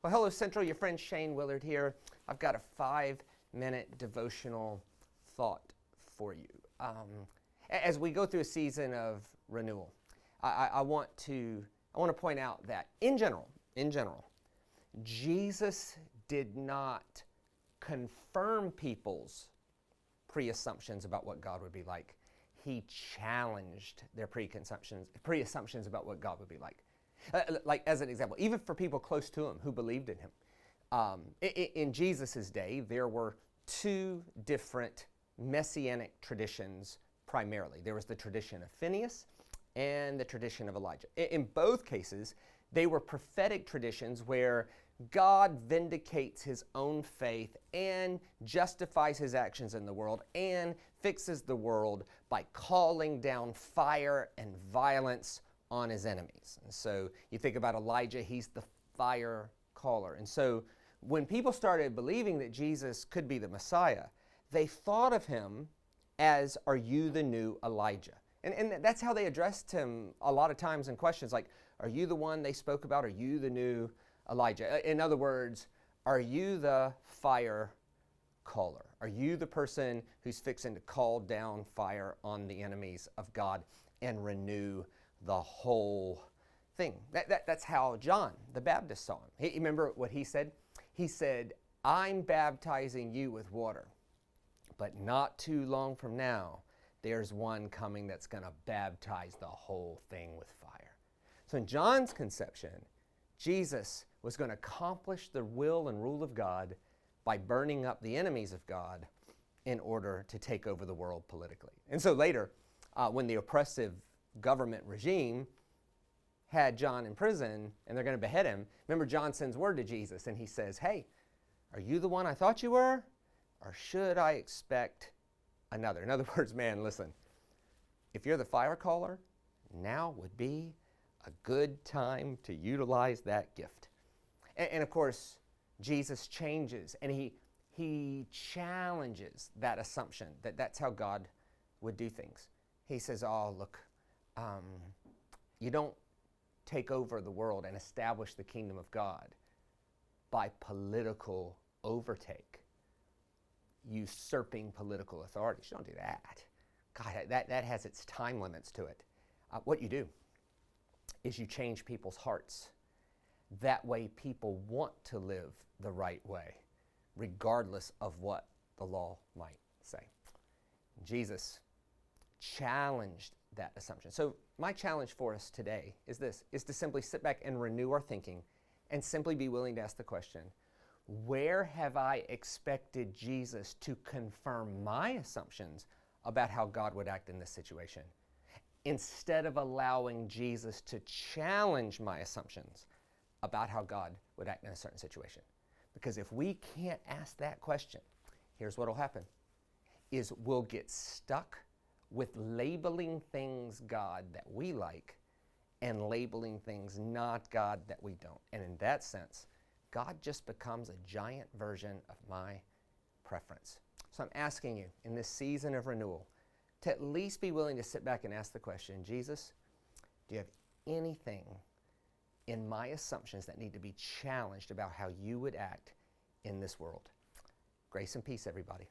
Well, hello, Central. Your friend Shane Willard here. I've got a 5-minute devotional thought for you. As we go through a season of renewal, I want to point out that in general, Jesus did not confirm people's pre-assumptions about what God would be like. He challenged their pre-assumptions about what God would be like. Like as an example, even for people close to him who believed in him. In Jesus' day, there were two different messianic traditions primarily. There was the tradition of Phineas and the tradition of Elijah. In both cases, they were prophetic traditions where God vindicates his own faith and justifies his actions in the world and fixes the world by calling down fire and violence on his enemies. And so you think about Elijah, he's the fire caller. And so when people started believing that Jesus could be the Messiah, they thought of him as, are you the new Elijah? And that's how they addressed him a lot of times in questions like, are you the one they spoke about? Are you the new Elijah? In other words, are you the fire caller? Are you the person who's fixing to call down fire on the enemies of God and renew the whole thing? That's how John the Baptist saw him. Remember what he said? He said, I'm baptizing you with water, but not too long from now, there's one coming that's going to baptize the whole thing with fire. So in John's conception, Jesus was going to accomplish the will and rule of God by burning up the enemies of God in order to take over the world politically. And so later, when the oppressive government regime had John in prison and they're going to behead him, remember John sends word to Jesus and he says, hey, are you the one I thought you were? Or should I expect another? In other words, man, listen, if you're the fire caller, now would be a good time to utilize that gift. And of course, Jesus changes and he challenges that assumption that that's how God would do things. He says, oh, look, you don't take over the world and establish the kingdom of God by political overtake, usurping political authorities. You don't do that. God, that has its time limits to it. What you do is you change people's hearts. That way people want to live the right way, regardless of what the law might say. Jesus challenged that assumption. So my challenge for us today is to simply sit back and renew our thinking and simply be willing to ask the question, where have I expected Jesus to confirm my assumptions about how God would act in this situation, instead of allowing Jesus to challenge my assumptions about how God would act in a certain situation? Because if we can't ask that question, here's what will happen, is we'll get stuck with labeling things God that we like and labeling things not God that we don't. And in that sense, God just becomes a giant version of my preference. So I'm asking you in this season of renewal to at least be willing to sit back and ask the question, Jesus, do you have anything in my assumptions that need to be challenged about how you would act in this world? Grace and peace, everybody.